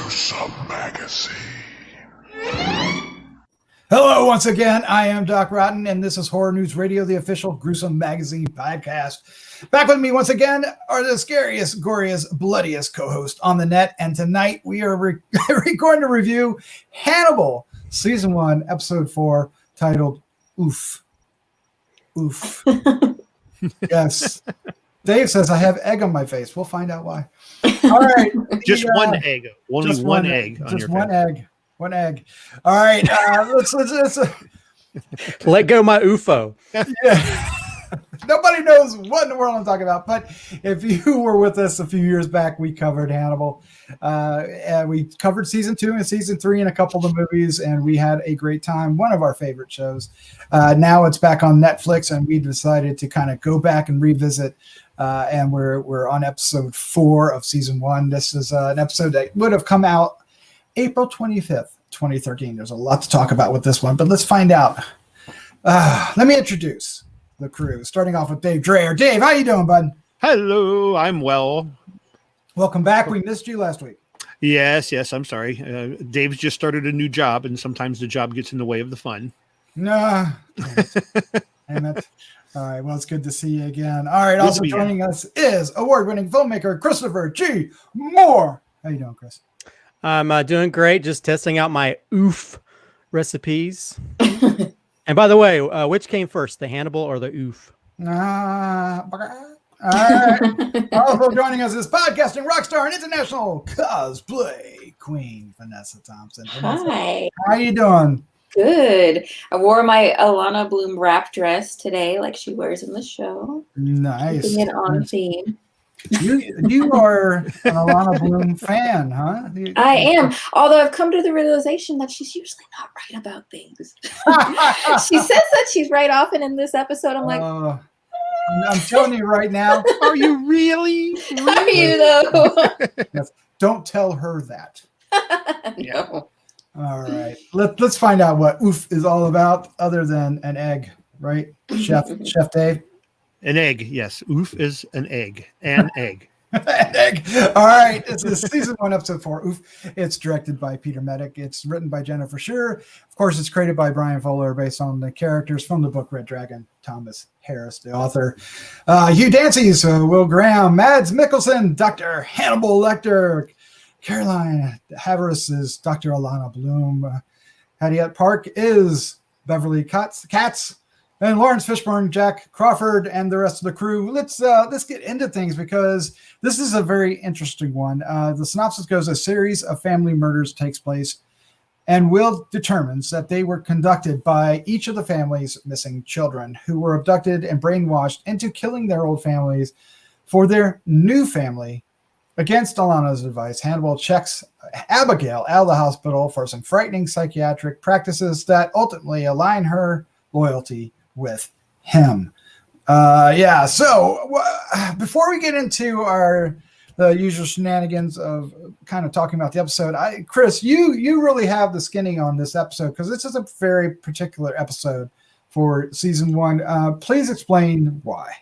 Gruesome Magazine. Hello, once again. I am Doc Rotten, and this is Horror News Radio, the official Gruesome Magazine podcast. Back with me once again are the scariest, goriest, bloodiest co-host on the net, and tonight we are going to review Hannibal, Season 1, Episode 4, titled Oeuf. Oeuf. Yes. Dave says I have egg on my face. We'll find out why. All right. Just one egg. Only one egg. Just one egg. One egg. All right. Let's let go my UFO. Yeah. Nobody knows what in the world I'm talking about. But if you were with us a few years back, we covered Hannibal. And we covered season 2 and season 3 and a couple of the movies, and we had a great time. One of our favorite shows. Now it's back on Netflix, and we decided to kind of go back and revisit. And we're on episode 4 of season 1. This is an episode that would have come out April 25th, 2013. There's a lot to talk about with this one, but let's find out. Let me introduce the crew, starting off with Dave Dreher. Dave, how you doing, bud? Hello, I'm well. Welcome back. We missed you last week. Yes, I'm sorry. Dave's just started a new job, and sometimes the job gets in the way of the fun. Nah. Damn it. All right, well, it's good to see you again. All right, also joining us is award-winning filmmaker Christopher G. Moore. How you doing, Chris? I'm doing great, just testing out my Oeuf recipes. And by the way, which came first, the Hannibal or the Oeuf? All right. Also joining us is podcasting rockstar and international cosplay queen, Vanessa Thompson. Vanessa, hi. How you doing? Good. I wore my Alana Bloom wrap dress today, like she wears in the show. Nice. Keeping it on theme. You are an Alana Bloom fan, huh? I am. Although I've come to the realization that she's usually not right about things. She says that she's right often in this episode. I'm like, I'm telling you right now. Are you really? Are you though? Yes. Don't tell her that. No. All right. Let's find out what Oeuf is all about, other than an egg, right, Chef Dave? An egg, yes. Oeuf is an egg. An egg. An egg. All right. This is season 1, episode 4. Oeuf. It's directed by Peter Medic. It's written by Jennifer Shearer. Of course, it's created by Brian Fuller, based on the characters from the book Red Dragon. Thomas Harris, the author. Hugh Dancy's Will Graham, Mads Mikkelsen, Dr. Hannibal Lecter, Caroline Havers is Dr. Alana Bloom. Hattie Park is Beverly Katz, and Lawrence Fishburne, Jack Crawford, and the rest of the crew. Let's get into things, because this is a very interesting one. The synopsis goes: a series of family murders takes place, and Will determines that they were conducted by each of the family's missing children, who were abducted and brainwashed into killing their old families for their new family. Against Alana's advice, Hannibal checks Abigail out of the hospital for some frightening psychiatric practices that ultimately align her loyalty with him. So before we get into the usual shenanigans of kind of talking about the episode, Chris, you really have the skinning on this episode, because this is a very particular episode for season 1. Please explain why.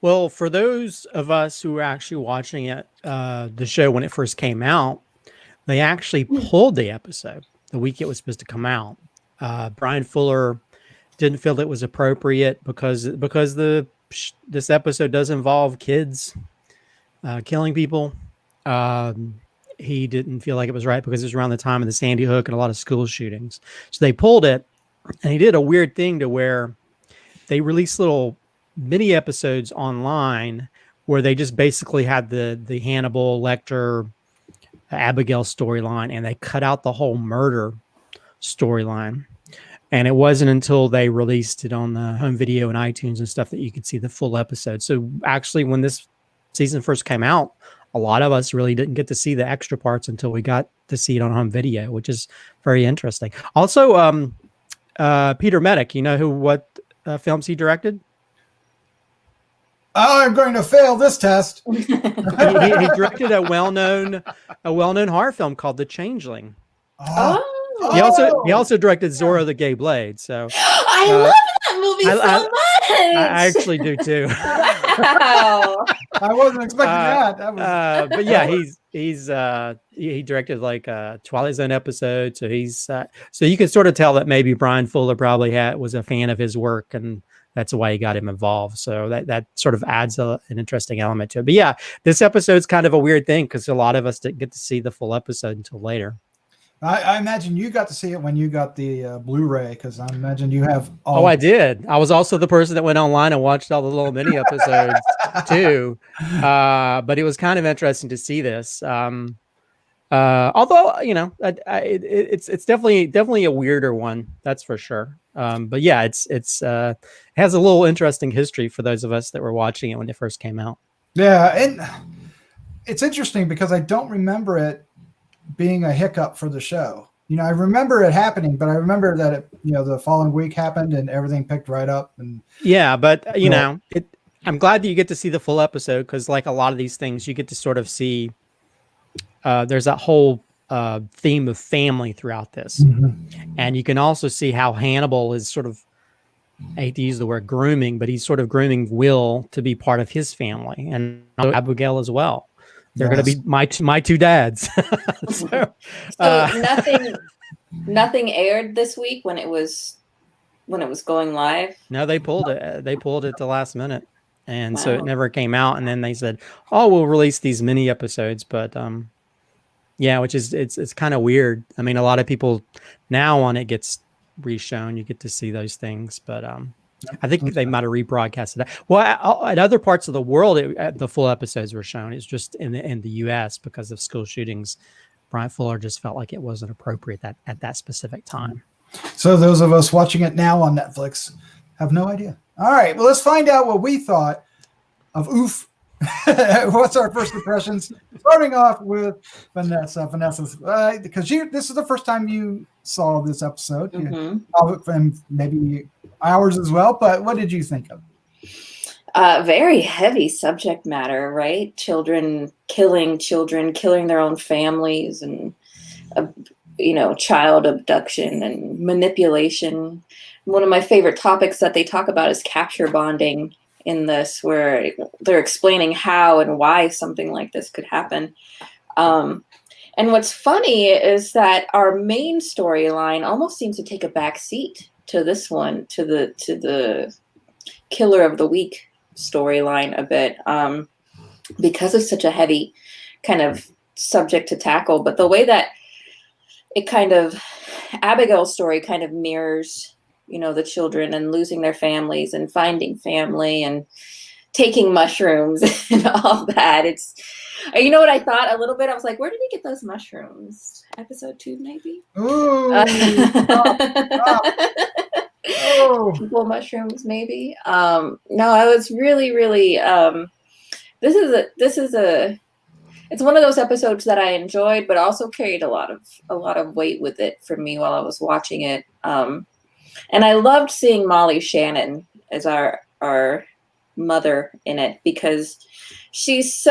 Well, for those of us who were actually watching it, the show when it first came out, they actually pulled the episode the week it was supposed to come out. Brian Fuller didn't feel it was appropriate because this episode does involve kids killing people. He didn't feel like it was right because it was around the time of the Sandy Hook and a lot of school shootings. So they pulled it, and he did a weird thing to where they released little mini episodes online where they just basically had the Hannibal Lecter Abigail storyline, and they cut out the whole murder storyline. And it wasn't until they released it on the home video and iTunes and stuff that you could see the full episode. So actually, when this season first came out, a lot of us really didn't get to see the extra parts until we got to see it on home video, which is very interesting. Also, Peter Medic, you know what films he directed? I'm going to fail this test. he directed a well-known horror film called The Changeling. He also directed Zorro the Gay Blade. So I love that movie so much. I actually do too. Wow. I wasn't expecting that. But yeah, he directed like a Twilight Zone episode, so he's so you can sort of tell that maybe Brian Fuller probably was a fan of his work, and that's why he got him involved. So that sort of adds an interesting element to it. But yeah, this episode's kind of a weird thing because a lot of us didn't get to see the full episode until later. I imagine you got to see it when you got the Blu-ray, because I imagine you have all. Oh, I did. I was also the person that went online and watched all the little mini episodes too. But it was kind of interesting to see this. Although, you know, it's definitely a weirder one, that's for sure. But yeah, it has a little interesting history for those of us that were watching it when it first came out. Yeah, and it's interesting because I don't remember it being a hiccup for the show. You know, I remember it happening, but I remember that it, you know, the following week happened and everything picked right up. And yeah, but you know, I'm glad that you get to see the full episode, because like a lot of these things, you get to sort of see. There's that whole theme of family throughout this, and you can also see how Hannibal is sort of, I hate to use the word grooming, but he's sort of grooming Will to be part of his family, and Abigail as well. They're going to be my two dads. So nothing aired this week when it was going live. No, they pulled it. They pulled it the last minute, and so it never came out. And then they said, "Oh, we'll release these mini episodes." But yeah, which is it's kind of weird. I mean, a lot of people now when it gets reshown, you get to see those things, but I think they might have rebroadcasted that. Well, at other parts of the world, the full episodes were shown. It's just in the U.S. because of school shootings. Brian Fuller just felt like it wasn't appropriate at that specific time. So those of us watching it now on Netflix have no idea. All right, well, let's find out what we thought of Oeuf. What's our first impressions? Starting off with Vanessa. Vanessa's because this is the first time you saw this episode, and maybe ours as well. But what did you think of? Very heavy subject matter, right? Children killing their own families, and child abduction and manipulation. One of my favorite topics that they talk about is capture bonding in this, where they're explaining how and why something like this could happen. And what's funny is that our main storyline almost seems to take a back seat to this one, to the killer of the week storyline a bit, because of such a heavy kind of subject to tackle. But the way that it kind of, Abigail's story kind of mirrors, the children and losing their families and finding family and taking mushrooms and all that. It's, what I thought a little bit? I was like, where did he get those mushrooms? Episode 2, maybe? Ooh. People mushrooms, maybe. No, I was really, really, it's one of those episodes that I enjoyed, but also carried a lot of weight with it for me while I was watching it. And I loved seeing Molly Shannon as our mother in it, because she's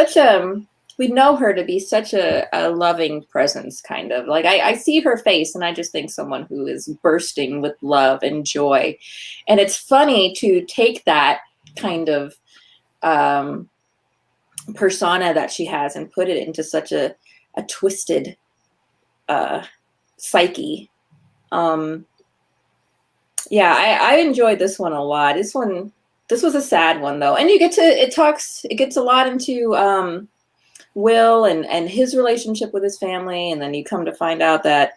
we know her to be such a loving presence, kind of. Like I see her face and I just think someone who is bursting with love and joy. And it's funny to take that kind of persona that she has and put it into such a twisted psyche. I enjoyed this one a lot. This was a sad one though. And it gets a lot into Will and his relationship with his family. And then you come to find out that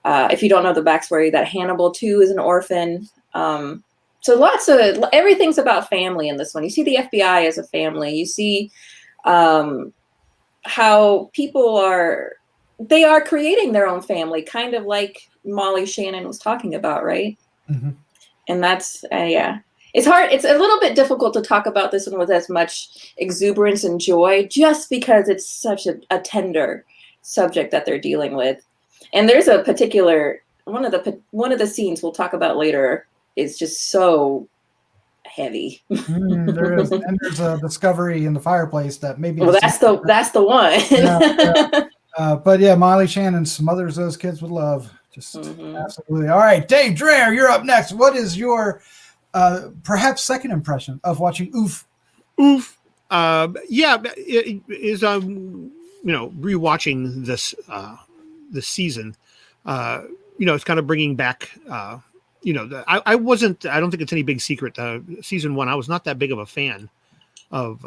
if you don't know the backstory, that Hannibal too is an orphan. So everything's about family in this one. You see the FBI as a family. You see how people are creating their own family, kind of like Molly Shannon was talking about, right? Mm-hmm. And that's it's hard. It's a little bit difficult to talk about this one with as much exuberance and joy, just because it's such a tender subject that they're dealing with. And there's a particular one of the scenes we'll talk about later is just so heavy. There is, and there's a discovery in the fireplace that maybe. Well, that's the one. But yeah, Molly Shannon smothers those kids with love. Just absolutely. All right, Dave Dreher, you're up next. What is your perhaps second impression of watching Oeuf? Oeuf. It is rewatching this season, it's kind of bringing back, I don't think it's any big secret. Season 1, I was not that big of a fan of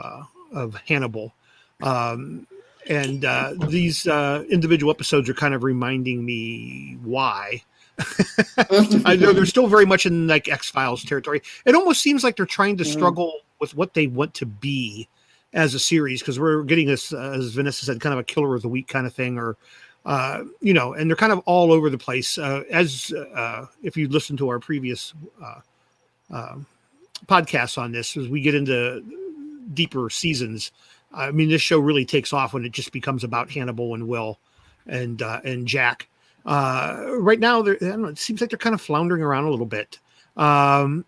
Hannibal. And these individual episodes are kind of reminding me why. I know they're still very much in like X-Files territory. It almost seems like they're trying to struggle with what they want to be as a series, because we're getting this, as Vanessa said, kind of a killer of the week kind of thing, or and they're kind of all over the place. If you listen to our previous podcasts on this, as we get into deeper seasons, I mean, this show really takes off when it just becomes about Hannibal and Will and Jack. Right now, I don't know, it seems like they're kind of floundering around a little bit. It's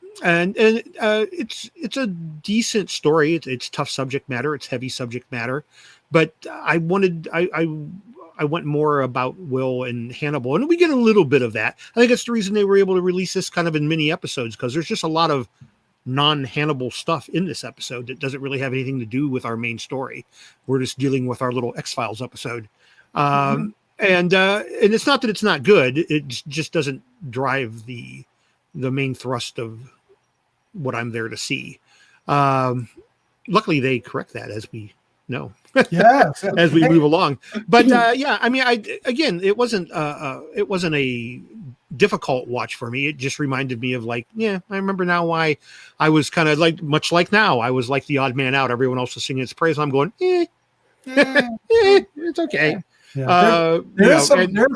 a decent story. It's tough subject matter. It's heavy subject matter, but I went more about Will and Hannibal, and we get a little bit of that. I think that's the reason they were able to release this kind of in mini episodes, because there's just a lot of non-Hannibal stuff in this episode that doesn't really have anything to do with our main story. We're just dealing with our little X-Files episode. And it's not that it's not good. It just doesn't drive the main thrust of what I'm there to see. Luckily they correct that, as we know. Yeah, as we move along. But it wasn't a difficult watch for me. It just reminded me of I remember now why I was kind of much like now. I was like the odd man out. Everyone else was singing its praise. I'm going, it's okay. Yeah. There's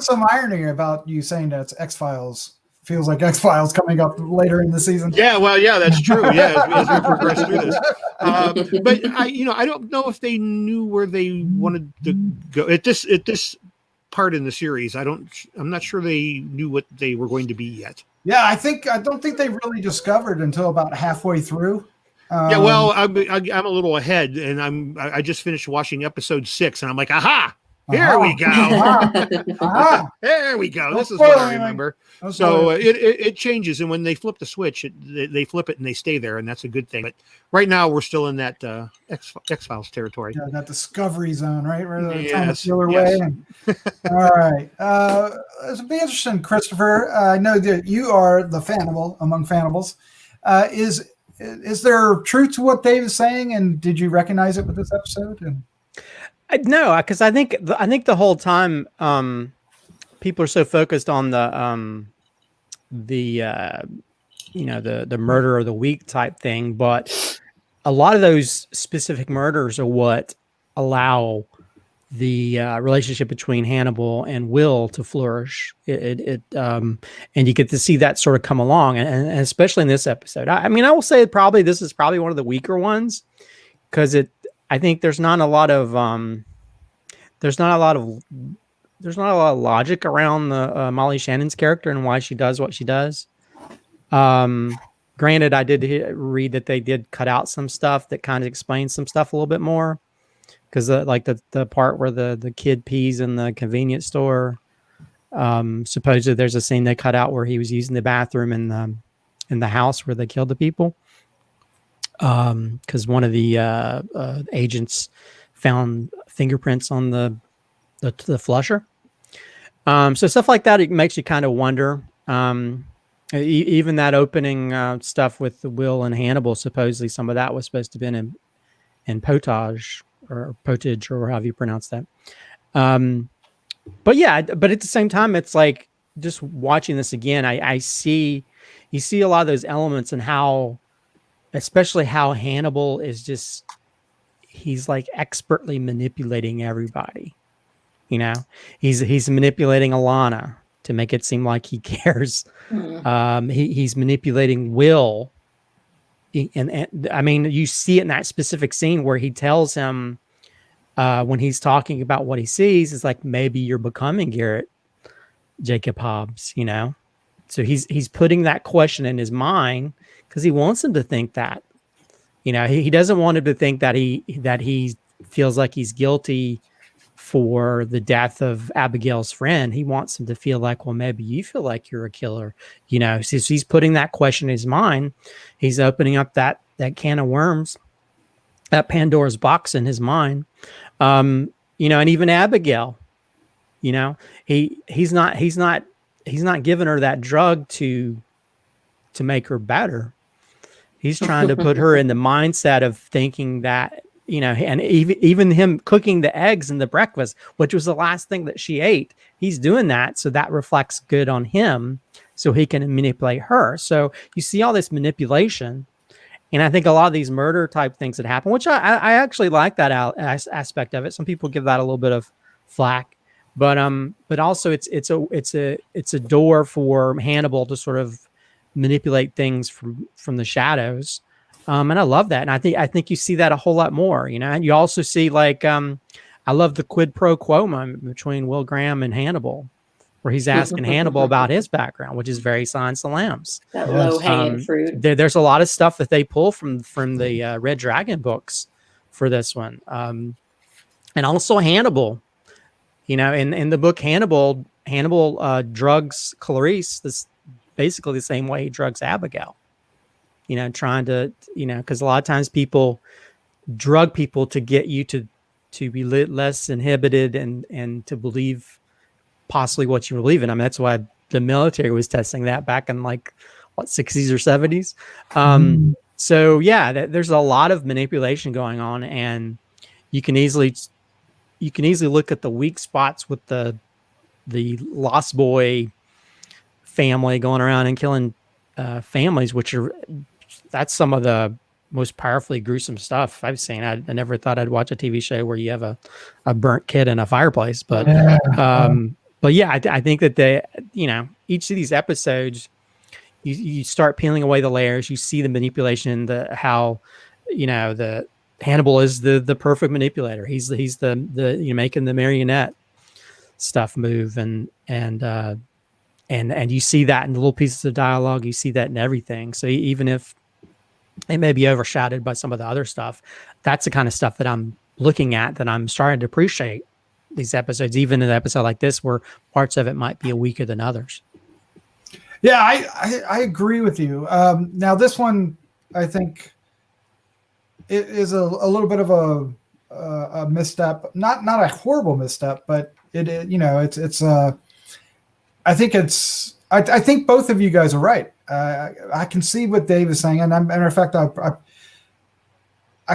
some irony about you saying that it's X-Files. Feels like X-Files coming up later in the season. Yeah, well, yeah, that's true. Yeah, as we progress through this. But I don't know if they knew where they wanted to go at this part in the series. I'm not sure they knew what they were going to be yet. Yeah, I don't think they really discovered until about halfway through. I'm a little ahead, and I just finished watching episode 6, and I'm like, aha. Here we go. There we go. This is what I remember. So it changes, and when they flip the switch, they flip it and they stay there, and that's a good thing. But right now, we're still in that X-Files territory. Yeah, that discovery zone, right? Where they're Yes, trying to steal their way. All right. It'll be interesting, Christopher. I know that you are the Fanimal among Fanimals. Is there truth to what Dave is saying, and did you recognize it with this episode? No, because I think the whole time people are so focused on the murder of the week type thing, but a lot of those specific murders are what allow the relationship between Hannibal and Will to flourish. And you get to see that sort of come along, and especially in this episode. I mean, I will say this is probably one of the weaker ones, because I think there's not a lot of logic around the Molly Shannon's character and why she does what she does. Granted, I did read that they did cut out some stuff that kind of explains some stuff a little bit more, because the part where the kid pees in the convenience store, supposedly there's a scene they cut out where he was using the bathroom in the house where they killed the people. Because one of the agents found fingerprints on the flusher. So stuff like that, it makes you kind of wonder. Even that opening stuff with the Will and Hannibal, supposedly some of that was supposed to have been in potage or however you pronounce that. But at the same time, it's like just watching this again, you see a lot of those elements and especially how Hannibal is he's like expertly manipulating everybody. He's manipulating Alana to make it seem like he cares. He's manipulating Will. And I mean, you see it in that specific scene where he tells him when he's talking about what he sees, it's like, maybe you're becoming Garrett Jacob Hobbs, So he's putting that question in his mind, because he wants him to think that, he doesn't want him to think that he feels like he's guilty for the death of Abigail's friend. He wants him to feel like, well, maybe you feel like you're a killer, So he's putting that question in his mind. He's opening up that can of worms, that Pandora's box in his mind. and even Abigail, he's not giving her that drug to make her better. He's trying to put her in the mindset of thinking that, and even him cooking the eggs and the breakfast, which was the last thing that she ate. He's doing that. So that reflects good on him so he can manipulate her. So you see all this manipulation. And I think a lot of these murder type things that happen, which I actually like that aspect of it. Some people give that a little bit of flack, but also it's a door for Hannibal to sort of manipulate things from the shadows. And I love that. And I think you see that a whole lot more, and you also see I love the quid pro quo moment between Will Graham and Hannibal, where he's asking Hannibal about his background, which is very Silence of the Lambs. That low hanging fruit. There's a lot of stuff that they pull from the Red Dragon books for this one. And also Hannibal, in the book Hannibal drugs Clarice this basically the same way he drugs Abigail, trying to, because a lot of times people drug people to get you to be less inhibited and to believe possibly what you believe in. I mean, that's why the military was testing that back in 60s or 70s. So yeah, there's a lot of manipulation going on, and you can easily look at the weak spots with the Lost Boy family going around and killing families, that's some of the most powerfully gruesome stuff I've seen. I never thought I'd watch a TV show where you have a burnt kid in a fireplace, but yeah, I think that each of these episodes, you start peeling away the layers. You see the manipulation, how the Hannibal is the perfect manipulator. He's the making the marionette stuff move, and you see that in the little pieces of dialogue. You see that in everything. So even if it may be overshadowed by some of the other stuff, that's the kind of stuff that I'm looking at, that I'm starting to appreciate these episodes, even in an episode like this, where parts of it might be weaker than others. Yeah, I agree with you. Now this one, I think it is a little bit of a misstep, not a horrible misstep, but I think both of you guys are right. I can see what Dave is saying, and matter of fact, I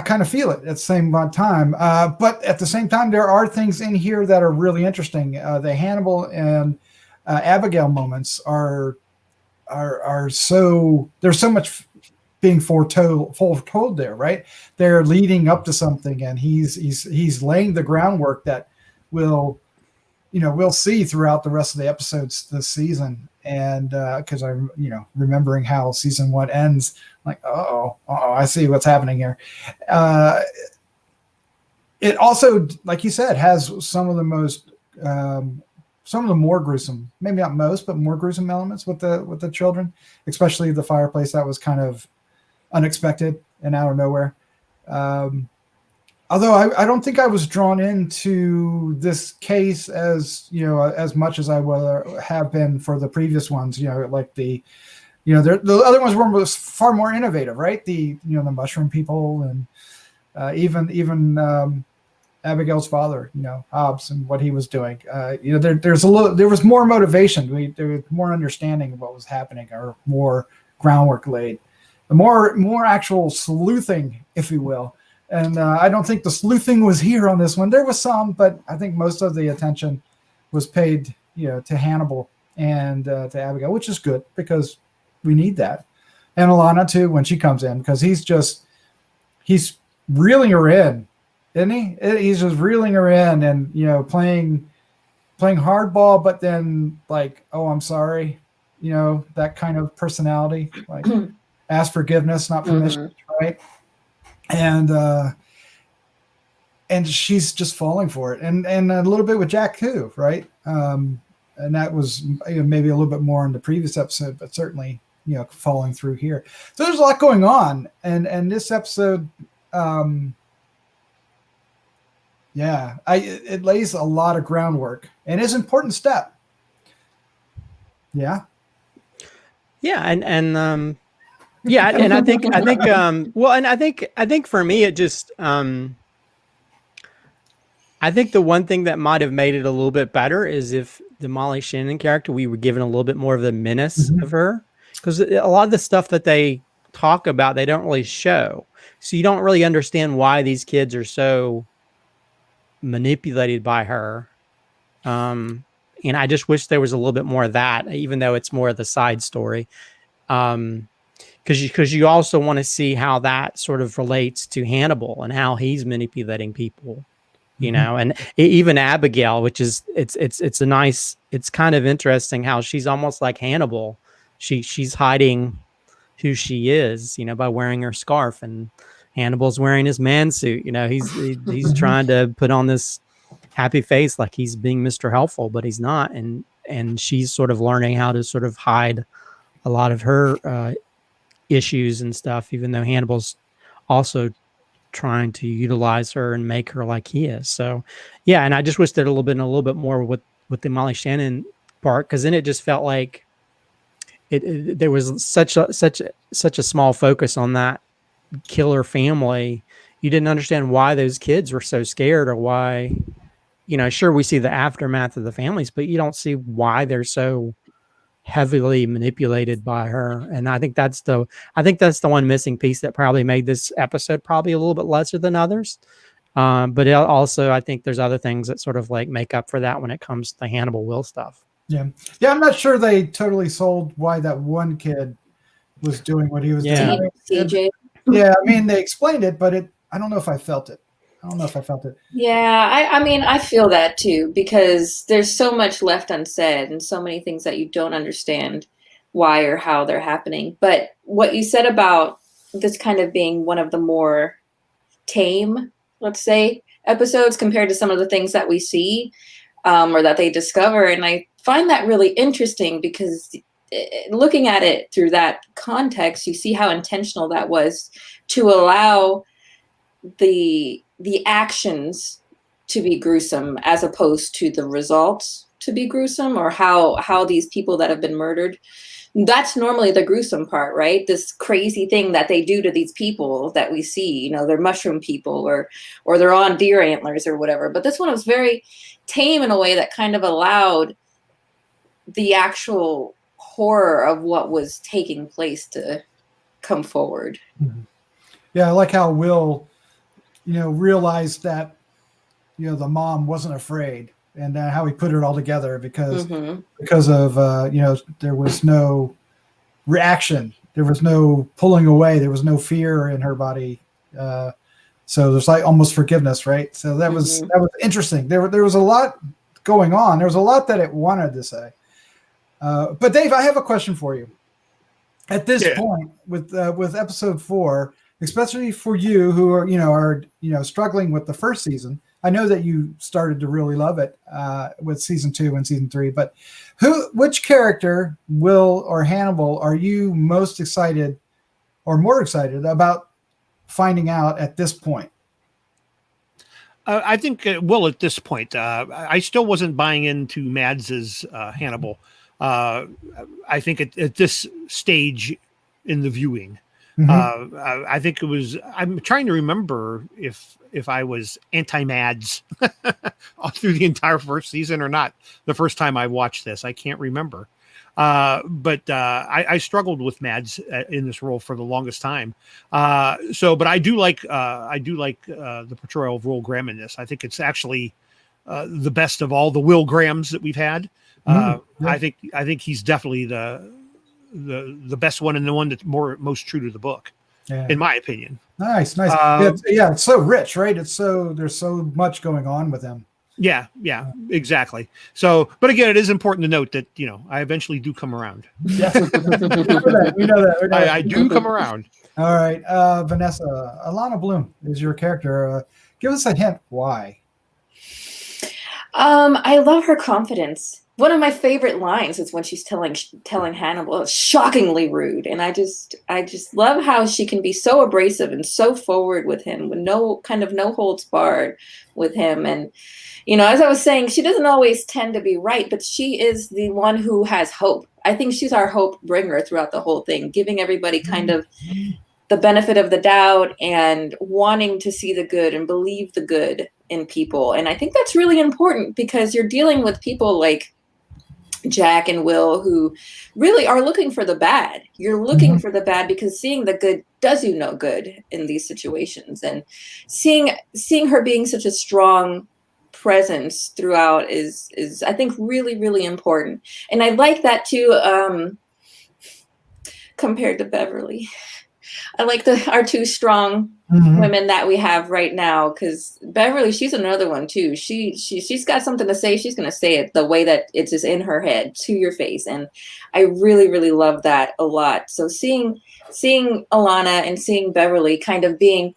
kind of feel it at the same time. But at the same time, there are things in here that are really interesting. The Hannibal and Abigail moments are so, there's so much being foretold there, right? They're leading up to something, and he's laying the groundwork that we'll see throughout the rest of the episodes this season. And because I'm, remembering how season 1 ends, like, I see what's happening here. It also, like you said, has some of the more gruesome, maybe not most, but more gruesome elements with the children, especially the fireplace. That was kind of unexpected and out of nowhere. Although I don't think I was drawn into this case as much as I would have been for the previous ones. Like the other ones were far more innovative, right? The mushroom people, and even Abigail's father, Hobbs, and what he was doing. There was more motivation. There was more understanding of what was happening, or more groundwork laid, more actual sleuthing, if you will. And I don't think the sleuthing was here on this one. There was some, but I think most of the attention was paid, to Hannibal and to Abigail, which is good because we need that. And Alana too, when she comes in, because he's reeling her in, isn't he? He's just reeling her in, and playing hardball, but then like, oh, I'm sorry, that kind of personality, like ask forgiveness, not permission, right? And she's just falling for it, and a little bit with Jack too, right? And that was maybe a little bit more in the previous episode, but certainly falling through here. So there's a lot going on, and this episode, it lays a lot of groundwork, and is an important step. Yeah, and yeah, and I think well, and I think for me, it just I I think the one thing that might have made it a little bit better is if the Molly Shannon character, we were given a little bit more of the menace of her, because a lot of the stuff that they talk about, they don't really show. So you don't really understand why these kids are so manipulated by her. And I just wish there was a little bit more of that, even though it's more of the side story. Because you also want to see how that sort of relates to Hannibal and how he's manipulating people, you know, and even Abigail, which is it's a nice, it's kind of interesting how she's almost like Hannibal. She's hiding who she is, you know, by wearing her scarf, and Hannibal's wearing his man suit. You know, he's trying to put on this happy face like he's being Mr. Helpful, but he's not, and she's sort of learning how to sort of hide a lot of her issues and stuff, even though Hannibal's also trying to utilize her and make her like he is. So yeah, and I just wish there'd a little bit more with the Molly Shannon part, because then it just felt like there was such a small focus on that killer family. You didn't understand why those kids were so scared, or why, you know, sure, we see the aftermath of the families, but you don't see why they're so heavily manipulated by her. And I think that's the one missing piece that probably made this episode probably a little bit lesser than others. But also, I think there's other things that sort of like make up for that when it comes to the Hannibal Will stuff. Yeah. I'm not sure they totally sold why that one kid was doing what he was doing. CJ. Yeah, I mean, they explained it, but I don't know if I felt it. Yeah, I mean, I feel that too, because there's so much left unsaid and so many things that you don't understand why or how they're happening. But what you said about this kind of being one of the more tame, let's say, episodes compared to some of the things that we see or that they discover. And I find that really interesting, because looking at it through that context, you see how intentional that was to allow the actions to be gruesome as opposed to the results to be gruesome, or how these people that have been murdered, that's normally the gruesome part, right? This crazy thing that they do to these people that we see, you know, they're mushroom people or they're on deer antlers or whatever. But this one was very tame in a way that kind of allowed the actual horror of what was taking place to come forward. Yeah, I like how Will, you know, realized that, you know, the mom wasn't afraid, and how he put it all together because of you know, there was no reaction, there was no pulling away, there was no fear in her body, so there's like almost forgiveness, right? So that was interesting. There was a lot going on. There was a lot that it wanted to say. But Dave, I have a question for you. At this point, with episode 4, especially for you who are struggling with the first season, I know that you started to really love it with season 2 and season 3. But which character, Will or Hannibal, are you most excited or more excited about finding out at this point? I think Will at this point. I still wasn't buying into Mads's Hannibal. I think at this stage in the viewing, I think it was. I'm trying to remember if I was anti-Mads through the entire first season or not. The first time I watched this, I can't remember. But I struggled with Mads in this role for the longest time. But I do like the portrayal of Will Graham in this. I think it's actually the best of all the Will Grahams that we've had. I think he's definitely the best one, and the one that's most true to the book, in my opinion. Nice. It's so rich, right? There's so much going on with him. Yeah, exactly. So, but again, it is important to note that, you know, I eventually do come around. Yes, we know that. I do come around. All right, Vanessa, Alana Bloom is your character. Give us a hint why. I love her confidence. One of my favorite lines is when she's telling Hannibal, it's shockingly rude. And I just love how she can be so abrasive and so forward with him, with no holds barred with him. And, you know, as I was saying, she doesn't always tend to be right, but she is the one who has hope. I think she's our hope bringer throughout the whole thing, giving everybody kind of the benefit of the doubt and wanting to see the good and believe the good in people. And I think that's really important because you're dealing with people like Jack and Will who really are looking for the bad. You're looking for the bad because seeing the good does you no good in these situations. And seeing her being such a strong presence throughout is I think really, really important. And I like that too, compared to Beverly. I like our two strong women that we have right now, because Beverly, she's another one too. She's got something to say. She's going to say it the way that it's just in her head to your face. And I really, really love that a lot. So seeing Alana and seeing Beverly kind of being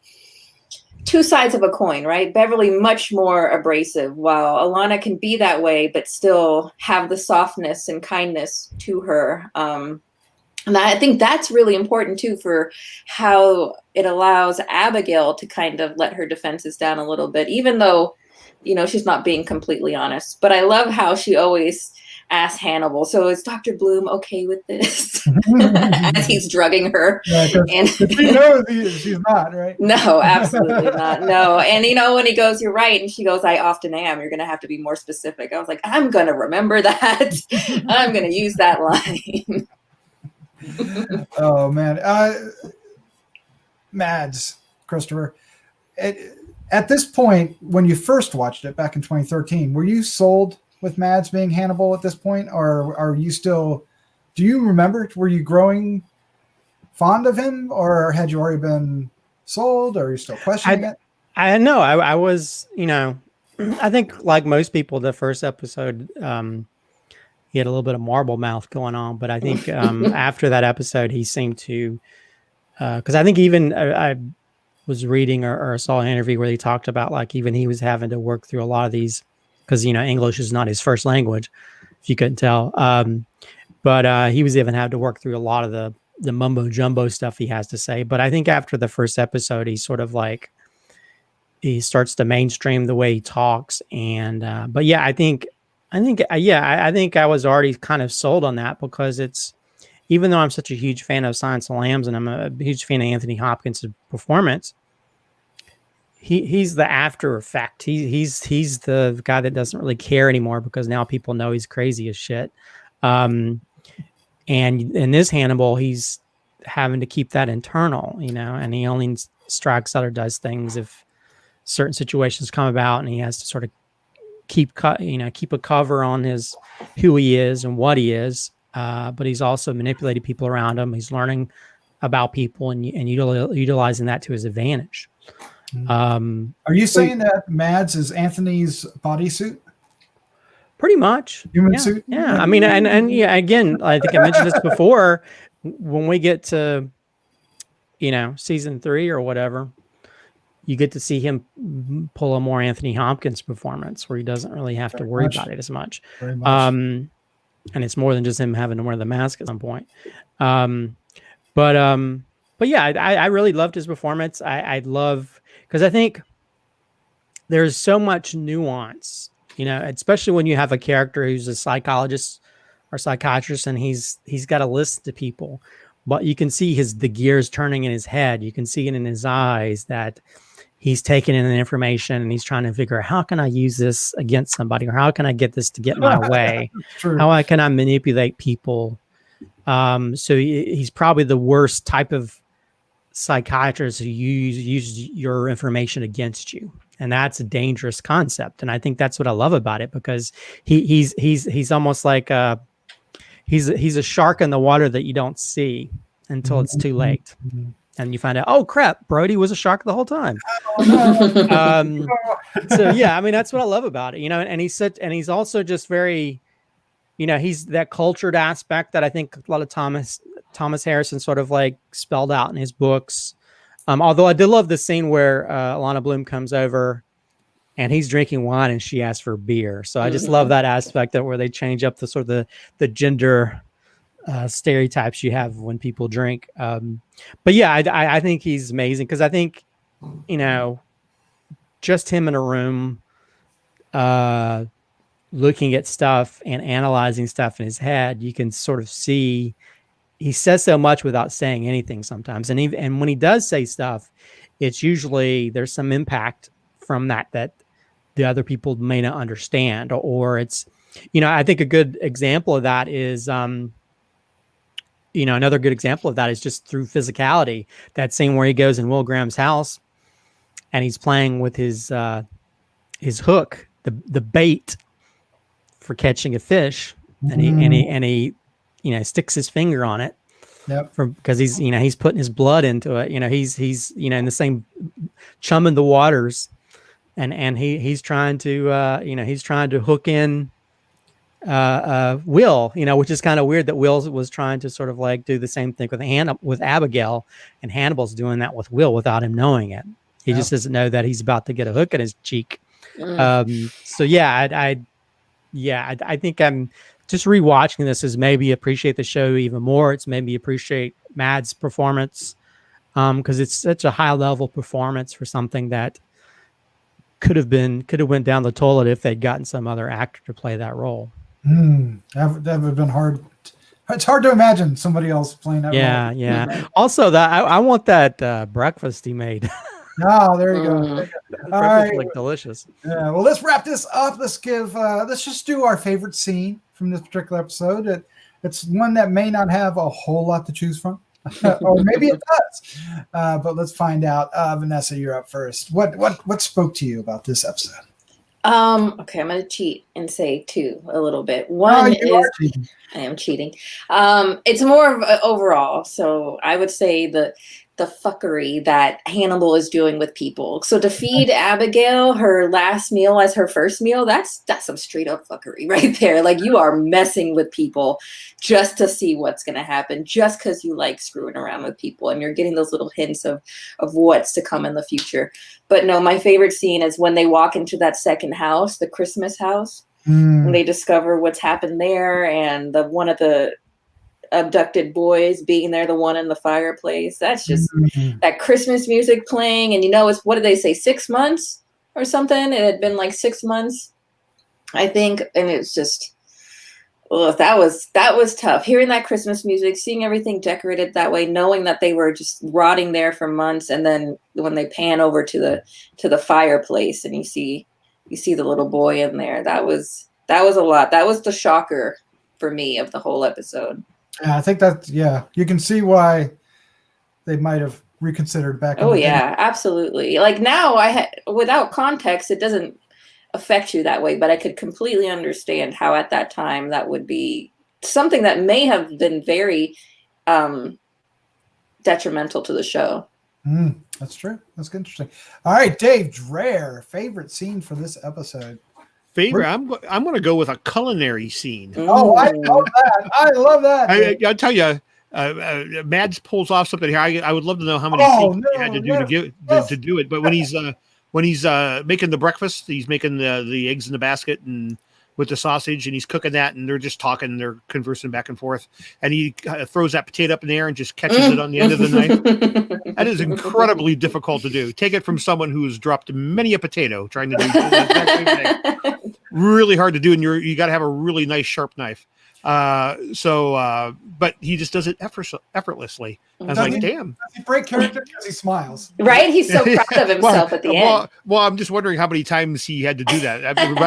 two sides of a coin, right? Beverly much more abrasive, while Alana can be that way, but still have the softness and kindness to her. And I think that's really important too for how it allows Abigail to kind of let her defenses down a little bit, even though, you know, she's not being completely honest. But I love how she always asks Hannibal, so is Dr. Bloom okay with this? As he's drugging her. Yeah, and she knows she's not, right? No, absolutely not. No. And you know, when he goes, you're right. And she goes, I often am. You're going to have to be more specific. I was like, I'm going to remember that. I'm going to use that line. Oh man, Mads, Christopher. At this point, when you first watched it back in 2013, were you sold with Mads being Hannibal at this point, or are you still? Do you remember? Were you growing fond of him, or had you already been sold, or are you still questioning it? I know I was. You know, I think like most people, the first episode. He had a little bit of marble mouth going on, but I think after that episode, he seemed to, because I think even I was reading or saw an interview where he talked about like even he was having to work through a lot of these because, you know, English is not his first language, if you couldn't tell. But he was even had to work through a lot of the mumbo jumbo stuff he has to say. But I think after the first episode, he sort of like, he starts to mainstream the way he talks. And, but yeah, I think I was already kind of sold on that because it's, even though I'm such a huge fan of Silence of the Lambs and I'm a huge fan of Anthony Hopkins' performance, he's the after effect. He's the guy that doesn't really care anymore because now people know he's crazy as shit. And in this Hannibal, he's having to keep that internal, you know, and he only strikes out or does things if certain situations come about, and he has to sort of keep a cover on who he is and what he is, but he's also manipulating people around him. He's learning about people and utilizing that to his advantage. Are you saying that Mads is Anthony's bodysuit? Pretty much. Human suit? Yeah. I mean, and yeah, again, I think I mentioned this before, when we get to, you know, season 3 or whatever, you get to see him pull a more Anthony Hopkins performance where he doesn't really have to worry about it as much. And it's more than just him having to wear the mask at some point. But yeah, I really loved his performance. I love, because I think there's so much nuance, you know, especially when you have a character who's a psychologist or psychiatrist and he's got to listen to people, but you can see the gears turning in his head. You can see it in his eyes that he's taking in the information and he's trying to figure out, how can I use this against somebody, or how can I get this to get my way? How can I manipulate people? So he's probably the worst type of psychiatrist who use your information against you. And that's a dangerous concept. And I think that's what I love about it, because he's almost like he's a shark in the water that you don't see until it's too late. And you find out, oh crap, Brody was a shark the whole time. So yeah, I mean, that's what I love about it, you know, and he's also just very, you know, he's that cultured aspect that I think a lot of Thomas Harrison sort of like spelled out in his books. Although I did love the scene where Alana Bloom comes over and he's drinking wine and she asks for beer. So I just love that aspect of where they change up the sort of the gender stereotypes you have when people drink. But yeah, I think he's amazing, because I think, you know, just him in a room looking at stuff and analyzing stuff in his head, you can sort of see he says so much without saying anything sometimes. And when he does say stuff, it's usually there's some impact from that the other people may not understand, or it's, I think a good example of that is, another good example of that is just through physicality. That scene where he goes in Will Graham's house and he's playing with his hook, the bait for catching a fish, and he sticks his finger on it. Yep. Because he's putting his blood into it. He's in the same chumming the waters, and he's trying to hook in Will, which is kind of weird that Will was trying to sort of like do the same thing with Abigail, and Hannibal's doing that with Will without him knowing it. He just doesn't know that he's about to get a hook in his cheek. So yeah, I think I'm just rewatching this is maybe appreciate the show even more. It's made me appreciate Mad's performance, because it's such a high level performance for something that could have went down the toilet if they'd gotten some other actor to play that role. That would have been hard. It's hard to imagine somebody else playing that role. Yeah. Also, that I want that breakfast he made. Oh, there you go. Breakfast All right. looked delicious. Yeah, well, let's wrap this up. Let's just do our favorite scene from this particular episode. It's one that may not have a whole lot to choose from, or maybe it does. But let's find out. Vanessa, you're up first. What spoke to you about this episode? Okay, I'm gonna cheat and say two a little bit. One is I am cheating. It's more of overall. So I would say the fuckery that Hannibal is doing with people. So to feed Abigail her last meal as her first meal, that's some straight up fuckery right there. Like, you are messing with people just to see what's going to happen, just because you like screwing around with people, and you're getting those little hints of what's to come in the future. But no, my favorite scene is when they walk into that second house, the Christmas house, and they discover what's happened there, and one of the abducted boys being there, the one in the fireplace. That's just that Christmas music playing, and it's, what did they say, 6 months or something? It had been like 6 months, I think, and it's just, that was tough. Hearing that Christmas music, seeing everything decorated that way, knowing that they were just rotting there for months, and then when they pan over to the fireplace and you see the little boy in there, that was a lot. That was the shocker for me of the whole episode. Yeah, I think you can see why they might have reconsidered back. Oh yeah, absolutely. Like now, without context, it doesn't affect you that way, but I could completely understand how at that time that would be something that may have been very detrimental to the show. That's true. That's interesting. All right, Dave, Dreher, favorite scene for this episode. Favorite? I'm going to go with a culinary scene. Oh, I love that. I love that. I'll tell you, Mads pulls off something here. I would love to know how many scenes he had to do to do it. But when he's making the breakfast, he's making the eggs in the basket and with the sausage, and he's cooking that, and they're just talking, they're conversing back and forth, and he throws that potato up in the air and just catches it on the end of the knife. That is incredibly difficult to do. Take it from someone who's dropped many a potato trying to do that same thing. Really hard to do, and you got to have a really nice sharp knife. But he just does it effortlessly. I was like, damn. Does he break character because he smiles? Right? He's so proud of himself at the end. Well, I'm just wondering how many times he had to do that. I mean,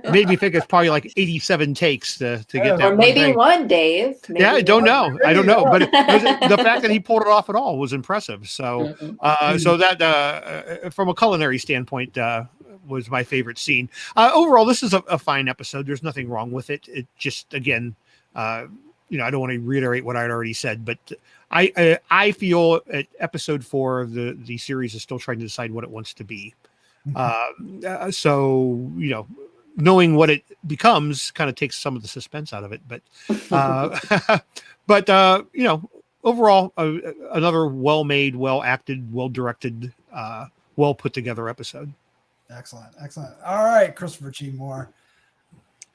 it made me think it's probably like 87 takes to get that. Or maybe one, Dave. Maybe I don't know. But the fact that he pulled it off at all was impressive. So, so that from a culinary standpoint, was my favorite scene. Overall, this is a fine episode. There's nothing wrong with it. It just, again, I don't want to reiterate what I'd already said, but I feel at episode 4 of the series is still trying to decide what it wants to be. So, knowing what it becomes kind of takes some of the suspense out of it. But, overall, another well-made, well-acted, well-directed, well-put-together episode. Excellent. All right, Christopher G. Moore,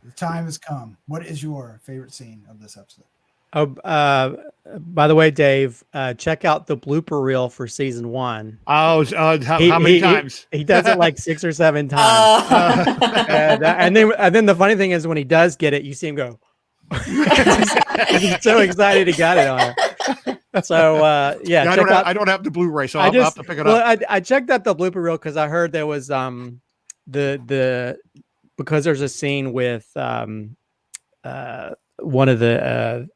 the time has come. What is your favorite scene of this episode? By the way, Dave, check out the blooper reel for season 1. Oh, how many times? He does it like 6 or 7 times. And then the funny thing is when he does get it, you see him go. He's so excited he got it on it. So I don't have the Blu-ray, so I'll have to pick it up. I checked out the blooper reel because I heard there was the because there's a scene with one of the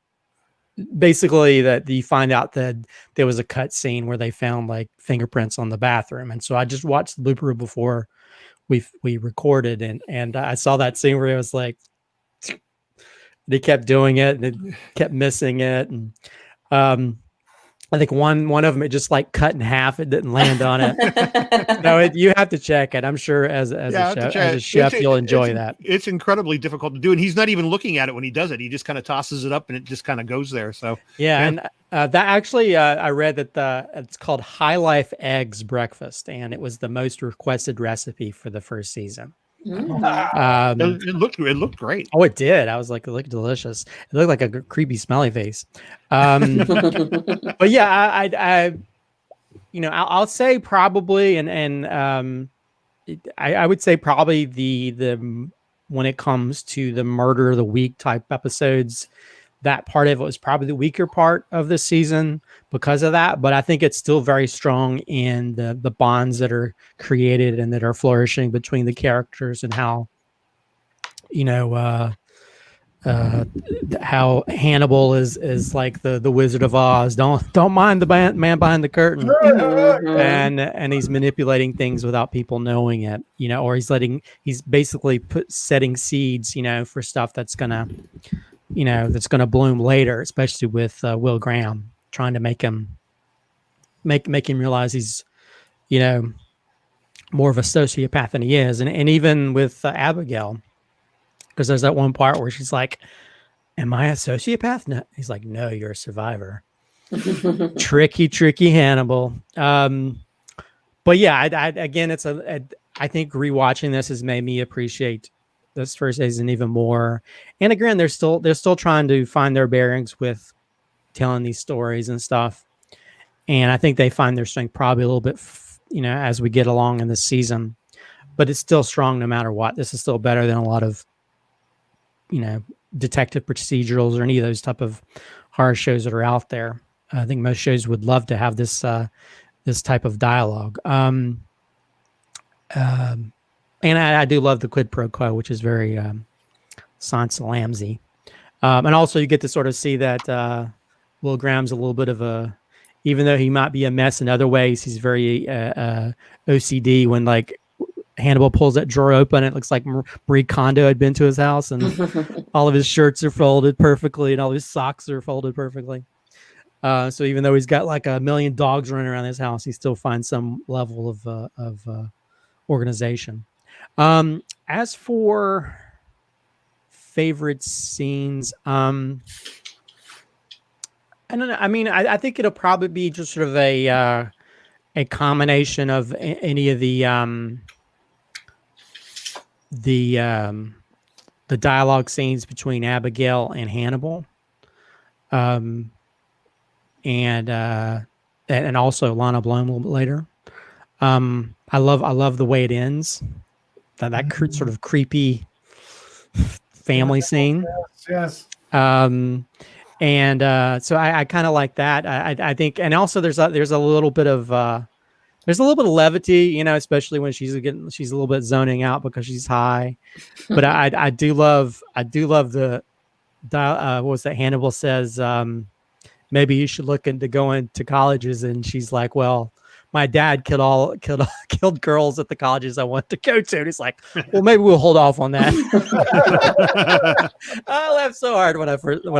basically that you find out that there was a cut scene where they found like fingerprints on the bathroom, and so I just watched the blooper before we recorded, and I saw that scene where it was like they kept doing it and it kept missing it, and I think one of them it just like cut in half. It didn't land on it. No, you have to check it. I'm sure as a chef you'll enjoy that. It's incredibly difficult to do, and he's not even looking at it when he does it. He just kind of tosses it up, and it just kind of goes there. So and that actually I read that it's called High Life Eggs Breakfast, and it was the most requested recipe for the first season. It looked great. Oh, it did. I was like, it looked delicious. It looked like a creepy, smelly face. But yeah, I'll say probably, I would say probably the when it comes to the murder of the week type episodes, that part of it was probably the weaker part of the season because of that. But I think it's still very strong in the bonds that are created and that are flourishing between the characters, and how, how Hannibal is like the Wizard of Oz. Don't mind the man behind the curtain, and he's manipulating things without people knowing it, or he's basically setting seeds, for stuff that's gonna bloom later, especially with Will Graham, trying to make him realize he's, more of a sociopath than he is. And even with Abigail, because there's that one part where she's like, am I a sociopath? No. He's like, no, you're a survivor. tricky Hannibal. But yeah, again, I think rewatching this has made me appreciate this first season even more. And again, they're still trying to find their bearings with telling these stories and stuff. And I think they find their strength probably a little bit, as we get along in this season. But it's still strong no matter what. This is still better than a lot of, detective procedurals or any of those type of horror shows that are out there. I think most shows would love to have this type of dialogue. And I do love the quid pro quo, which is very Sans Lamsey. And also you get to sort of see that Will Graham's a little bit of even though he might be a mess in other ways, he's very OCD. When like Hannibal pulls that drawer open, it looks like Marie Kondo had been to his house, and all of his shirts are folded perfectly and all his socks are folded perfectly. So even though he's got like 1 million dogs running around his house, he still finds some level of organization. As for favorite scenes, I don't know. I mean, I think it'll probably be just sort of a combination of any of the dialogue scenes between Abigail and Hannibal, and also Alana Bloom a little bit later. I love the way it ends. That sort of creepy family scene. Yes. And so I kind of like that. I think, and also there's a little bit of levity, especially when she's a little bit zoning out because she's high. But I do love the what was that? Hannibal says, maybe you should look into going to colleges, and she's like, well, my dad killed girls at the colleges I want to go to. And he's like, well, maybe we'll hold off on that. I laughed so hard when I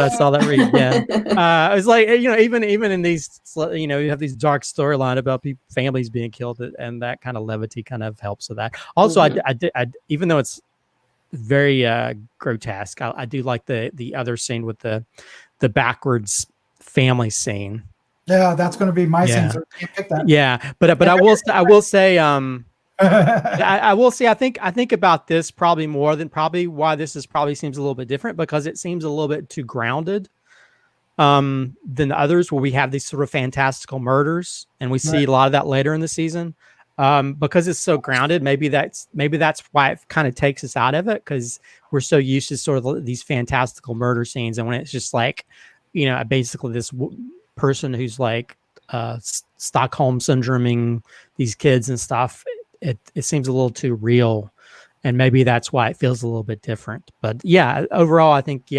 saw that read again. I was like, even in these, you have these dark storyline about families being killed, and that kind of levity kind of helps with that. Also, I even though it's very grotesque, I do like the other scene with the backwards family scene. Yeah, that's going to be my scene. So you can't pick that. Yeah, but I will say I think about this probably more than probably why this probably seems a little bit different, because it seems a little bit too grounded than the others, where we have these sort of fantastical murders, and we see a lot of that later in the season. Because it's so grounded, maybe that's why it kind of takes us out of it, because we're so used to sort of these fantastical murder scenes, and when it's just like, basically this person who's like Stockholm syndroming these kids and stuff, it seems a little too real and maybe that's why it feels a little bit different. But yeah, overall, I think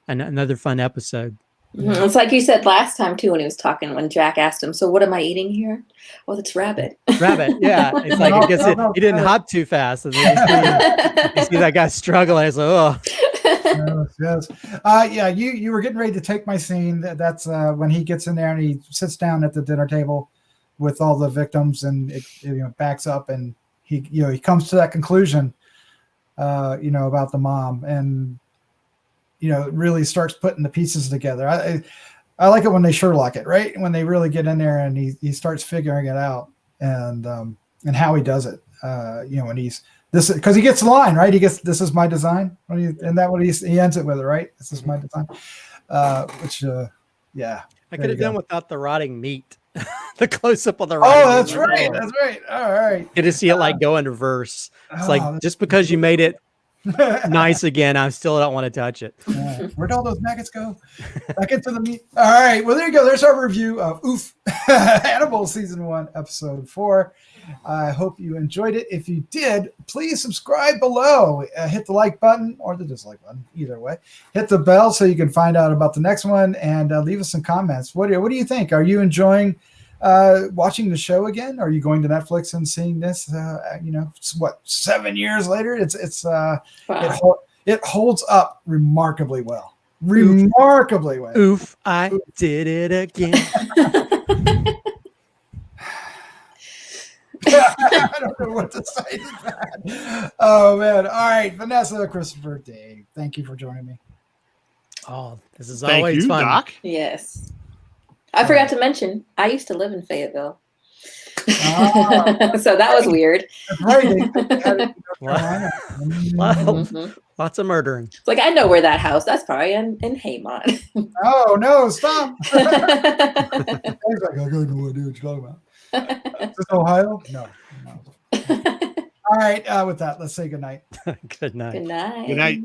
another fun episode. Mhm. It's like you said last time too when he was talking, when Jack asked him, "So what am I eating here?" "Oh, that's rabbit." Rabbit, yeah. It's like I guess he didn't hop too fast, and then you see that guy struggling. It's like, Yes. Yeah, you were getting ready to take my scene. That's when he gets in there and he sits down at the dinner table with all the victims, and it backs up, and he comes to that conclusion, about the mom, and really starts putting the pieces together. I like it when they Sherlock it, right? When they really get in there and he starts figuring it out, and how he does it. When he's this, because he gets the line, right? He gets, "This is my design." And that what he ends it with it, right? "This is my design." Which yeah. I could have done without the rotting meat. The close up on the rotting Oh, that's meat. right. That's right. All right. Get to see it like go in reverse. It's like, just because you made it nice again, I still don't want to touch it. Where'd all those maggots go? Back into the meat. All right. Well, there you go. There's our review of Oeuf, Hannibal Season 1, Episode 4. I hope you enjoyed it. If you did, please subscribe below. Hit the like button or the dislike button. Either way. Hit the bell so you can find out about the next one, and leave us some comments. What do you think? Are you enjoying watching the show again? Are you going to Netflix and seeing this? 7 years later? Wow. It holds up remarkably well. Remarkably well. Oof! I did it again. I don't know what to say to that. Oh man! All right, Vanessa, Christopher, Dave, thank you for joining me. Oh, this is Thank always you, fun. Doc. Yes. I forgot to mention, I used to live in Fayetteville. So that was weird. That's right. Lots of murdering. It's like, I know where that house, that's probably in Haymont. Oh, no, stop. He's like, I got no idea what you're talking about. Is this Ohio? No. All right, with that, let's say goodnight. Good night. Good night. Good night.